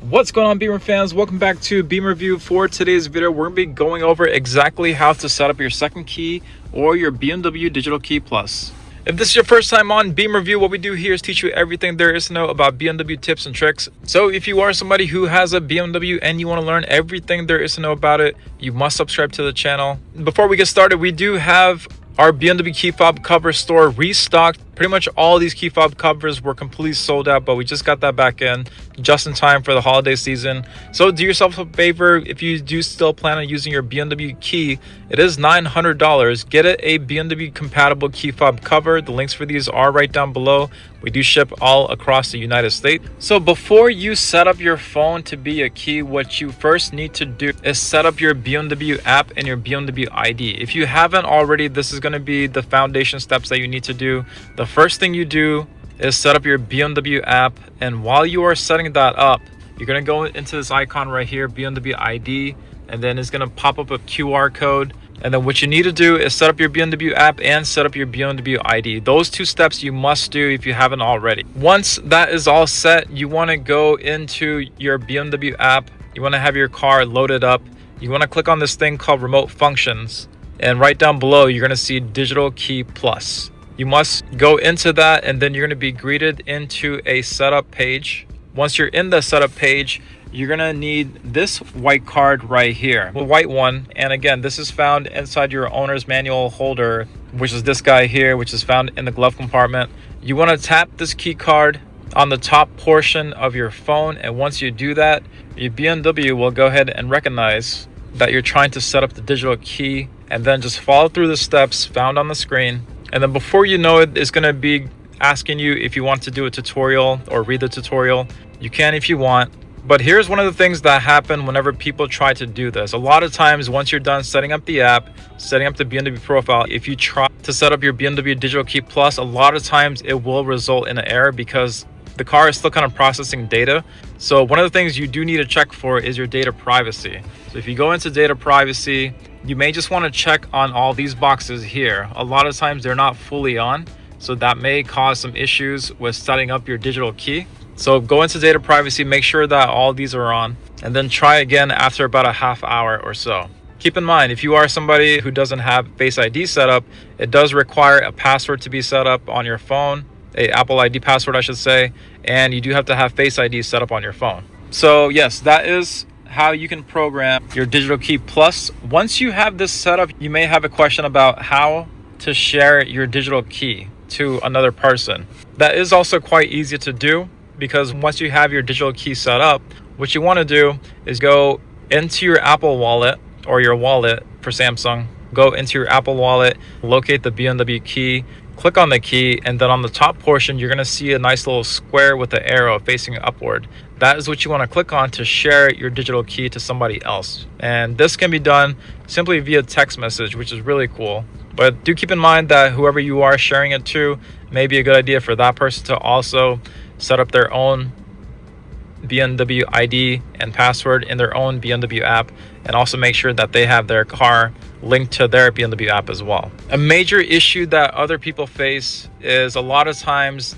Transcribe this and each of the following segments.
What's going on, Beamer fans? Welcome back to Beamer Review. For today's video, we're going to be going over exactly how to set up your second key or your BMW Digital Key Plus. If this is your first time on Beamer Review, what we do here is teach you everything there is to know about BMW tips and tricks. So if you are somebody who has a BMW and you want to learn everything there is to know about it, you must subscribe to the channel. Before we get started, we do have our BMW key fob cover store restocked. Pretty much all these key fob covers were completely sold out, but we just got that back in just in time for the holiday season. So do yourself a favor, if you do still plan on using your BMW key, it is $900. Get it a BMW compatible key fob cover. The links for these are right down below. We do ship all across the United States. So before you set up your phone to be a key, what you first need to do is set up your BMW app and your BMW ID. If you haven't already, this is going to be the foundation steps that you need to do. The first thing you do is set up your BMW app, and while you are setting that up, you're going to go into this icon right here, BMW ID, and then it's going to pop up a QR code. And then what you need to do is set up your BMW app and set up your BMW ID. Those two steps you must do if you haven't already. Once that is all set, you want to go into your BMW app. You want to have your car loaded up. You want to click on this thing called Remote Functions. And right down below, you're going to see Digital Key Plus. You must go into that, and then you're going to be greeted into a setup page. Once you're in the setup page, you're going to need this white card right here, the white one. And again, this is found inside your owner's manual holder, which is this guy here, which is found in the glove compartment. You want to tap this key card on the top portion of your phone, and once you do that, your BMW will go ahead and recognize that you're trying to set up the digital key, and then just follow through the steps found on the screen. And then before you know it, it's going to be asking you if you want to do a tutorial or read the tutorial. You can if you want. But here's one of the things that happen whenever people try to do this. A lot of times, once you're done setting up the app, setting up the BMW profile, if you try to set up your BMW Digital Key Plus, a lot of times it will result in an error because the car is still kind of processing data. So one of the things you do need to check for is your data privacy. So if you go into data privacy, you may just want to check on all these boxes here. A lot of times they're not fully on, so that may cause some issues with setting up your digital key. So go into data privacy, make sure that all these are on, and then try again after about a half hour or so. Keep in mind, if you are somebody who doesn't have Face ID set up, it does require a password to be set up on your phone, a Apple ID password, I should say, and you do have to have Face ID set up on your phone. So yes, that is how you can program your Digital Key Plus. Once you have this set up, you may have a question about how to share your digital key to another person. That is also quite easy to do, because once you have your digital key set up, what you want to do is go into your Apple Wallet, or your wallet for Samsung. Go into your Apple Wallet, locate the BMW key, click on the key, and then on the top portion, you're going to see a nice little square with the arrow facing upward. That is what you want to click on to share your digital key to somebody else. And this can be done simply via text message, which is really cool. But do keep in mind that whoever you are sharing it to, may be a good idea for that person to also set up their own BMW ID and password in their own BMW app, and also make sure that they have their car linked to their BMW app as well. A major issue that other people face is a lot of times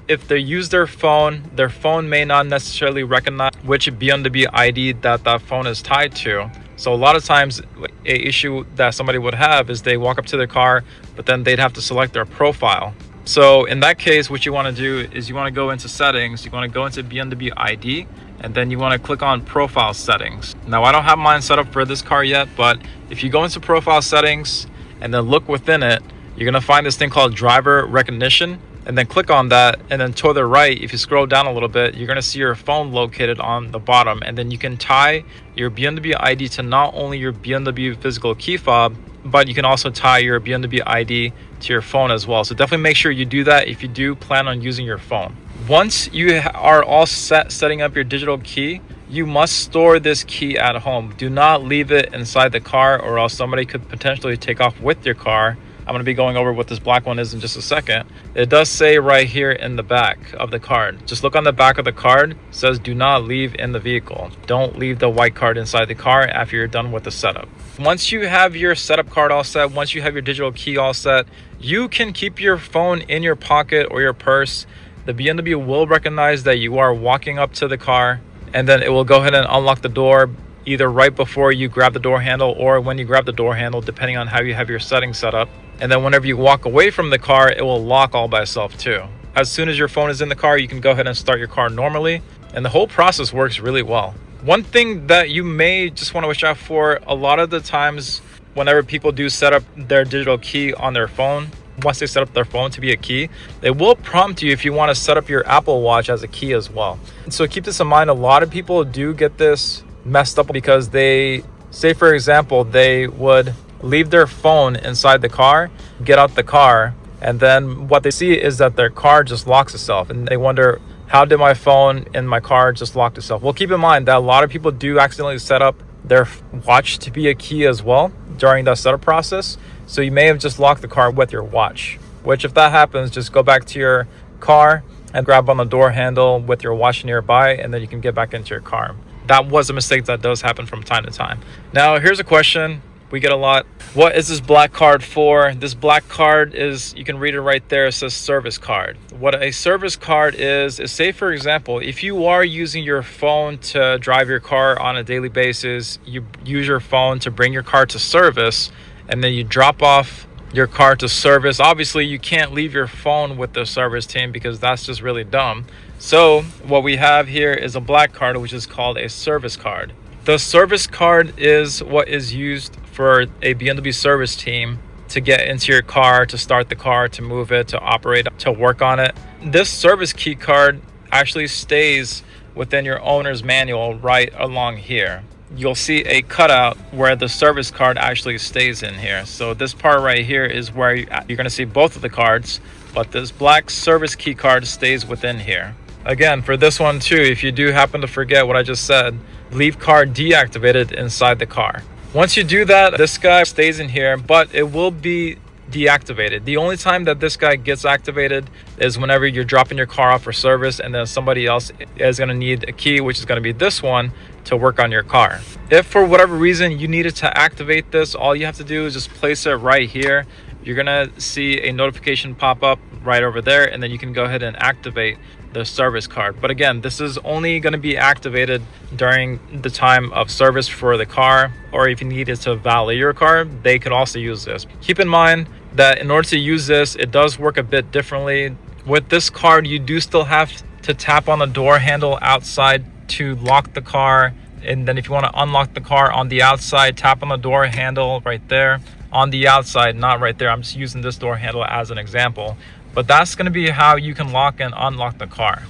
if they use their phone may not necessarily recognize which BMW ID that phone is tied to. So a lot of times a issue that somebody would have is they walk up to their car, but then they'd have to select their profile. So in that case, what you want to do is you want to go into settings, you want to go into BMW ID, and then you want to click on profile settings. Now I don't have mine set up for this car yet, but if you go into profile settings and then look within it, you're going to find this thing called driver recognition, and then click on that. And then to the right, if you scroll down a little bit, you're going to see your phone located on the bottom, and then you can tie your BMW ID to not only your BMW physical key fob, but you can also tie your BMW ID to your phone as well. So definitely make sure you do that if you do plan on using your phone. Once you are all set setting up your digital key, you must store this key at home. Do not leave it inside the car, or else somebody could potentially take off with your car. I'm going to be going over what this black one is in just a second. It does say right here in the back of the card. Just look on the back of the card. It says do not leave in the vehicle. Don't leave the white card inside the car after you're done with the setup. Once you have your setup card all set, once you have your digital key all set, you can keep your phone in your pocket or your purse. The BMW will recognize that you are walking up to the car and then it will go ahead and unlock the door either right before you grab the door handle or when you grab the door handle, depending on how you have your settings set up. And then whenever you walk away from the car, it will lock all by itself too. As soon as your phone is in the car, you can go ahead and start your car normally, and the whole process works really well. One thing that you may just want to watch out for, a lot of the times whenever people do set up their digital key on their phone, once they set up their phone to be a key, they will prompt you if you want to set up your Apple Watch as a key as well. And so keep this in mind. A lot of people do get this messed up because they, say for example, they would leave their phone inside the car, get out the car, and then what they see is that their car just locks itself, and they wonder, how did my phone in my car just lock itself? Well, keep in mind that a lot of people do accidentally set up their watch to be a key as well during the setup process. So you may have just locked the car with your watch, which if that happens, just go back to your car and grab on the door handle with your watch nearby, and then you can get back into your car. That was a mistake that does happen from time to time. Now, here's a question we get a lot. What is this black card for? This black card is, you can read it right there, it says service card. What a service card is say for example, if you are using your phone to drive your car on a daily basis, you use your phone to bring your car to service, and then you drop off your car to service. Obviously, you can't leave your phone with the service team because that's just really dumb. So what we have here is a black card, which is called a service card. The service card is what is used for a BMW service team to get into your car, to start the car, to move it, to operate, to work on it. This service key card actually stays within your owner's manual right along here. You'll see a cutout where the service card actually stays in here. So this part right here is where you're going to see both of the cards, but this black service key card stays within here. Again, for this one too, if you do happen to forget what I just said, leave card deactivated inside the car. Once you do that, this guy stays in here, but it will be deactivated. The only time that this guy gets activated is whenever you're dropping your car off for service, and then somebody else is going to need a key, which is going to be this one, to work on your car. If for whatever reason you needed to activate this, all you have to do is just place it right here. You're going to see a notification pop up right over there, and then you can go ahead and activate the service card. But again, this is only going to be activated during the time of service for the car, or if you needed to valet your car, they could also use this. Keep in mind that in order to use this, it does work a bit differently. With this card, you do still have to tap on the door handle outside to lock the car, and then if you want to unlock the car on the outside, tap on the door handle right there on the outside, not right there. I'm just using this door handle as an example, but that's going to be how you can lock and unlock the car.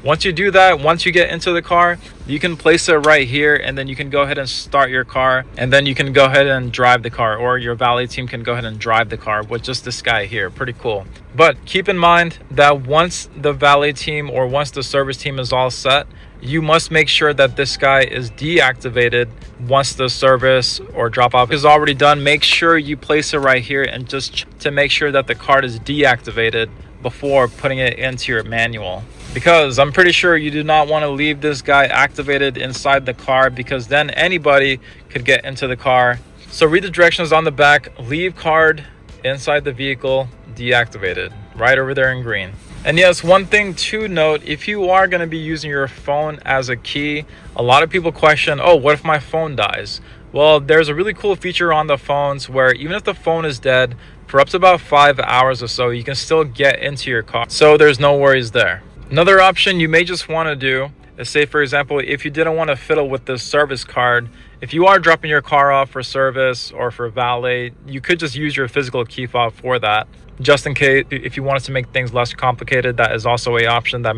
Once you do that, once you get into the car, you can place it right here, and then you can go ahead and start your car, and then you can go ahead and drive the car, or your valet team can go ahead and drive the car with just this guy here. Pretty cool. But keep in mind that once the valet team or once the service team is all set, you must make sure that this guy is deactivated once the service or drop off is already done. Make sure you place it right here, and just to make sure that the card is deactivated before putting it into your manual, because I'm pretty sure you do not want to leave this guy activated inside the car, because then anybody could get into the car. So read the directions on the back. Leave card inside the vehicle deactivated, right over there in green. And yes, one thing to note, if you are going to be using your phone as a key, a lot of people question, oh, what if my phone dies? Well, there's a really cool feature on the phones where even if the phone is dead for up to about 5 hours or so, you can still get into your car. So there's no worries there. Another option you may just want to do is, say for example, if you didn't want to fiddle with this service card, if you are dropping your car off for service or for valet, you could just use your physical key fob for that, just in case. If you wanted to make things less complicated, that is also an option that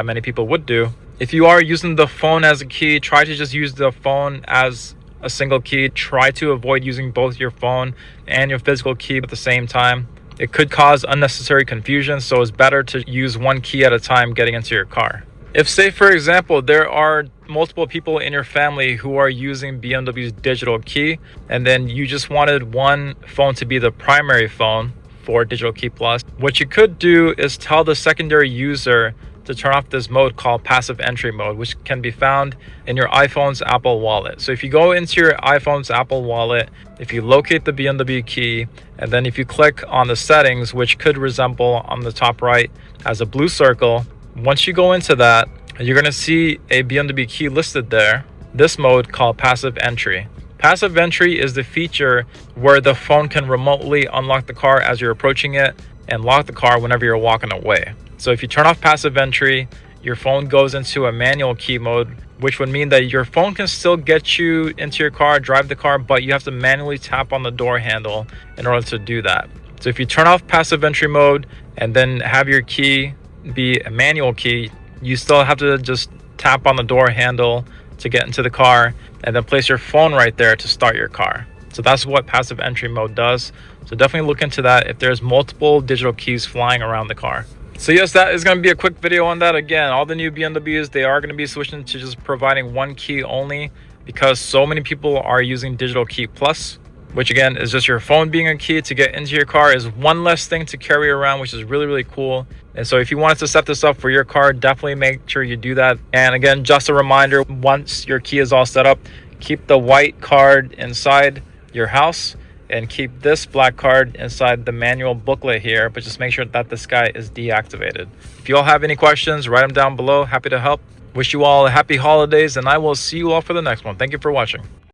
many people would do. If you are using the phone as a key, try to just use the phone as a single key. Try to avoid using both your phone and your physical key at the same time. It could cause unnecessary confusion, so it's better to use one key at a time getting into your car. If, say for example, there are multiple people in your family who are using BMW's digital key, and then you just wanted one phone to be the primary phone for digital key plus, what you could do is tell the secondary user to turn off this mode called passive entry mode, which can be found in your iPhone's Apple Wallet. So if you go into your iPhone's Apple Wallet, if you locate the BMW key, and then if you click on the settings, which could resemble on the top right as a blue circle, once you go into that, you're going to see a BMW key listed there. This mode called passive entry. Passive entry is the feature where the phone can remotely unlock the car as you're approaching it and lock the car whenever you're walking away. So if you turn off passive entry, your phone goes into a manual key mode, which would mean that your phone can still get you into your car, drive the car, but you have to manually tap on the door handle in order to do that. So if you turn off passive entry mode and then have your key be a manual key, you still have to just tap on the door handle to get into the car and then place your phone right there to start your car. So that's what passive entry mode does. So definitely look into that if there's multiple digital keys flying around the car. So yes, that is going to be a quick video on that. Again, all the new BMWs, they are going to be switching to just providing one key only because so many people are using digital key plus, which again is just your phone being a key to get into your car, is one less thing to carry around, which is really, really cool. And so if you wanted to set this up for your car, definitely make sure you do that. And again, just a reminder, once your key is all set up, keep the white card inside your house and keep this black card inside the manual booklet here, but just make sure that this guy is deactivated. If you all have any questions, write them down below. Happy to help. Wish you all happy holidays, and I will see you all for the next one. Thank you for watching.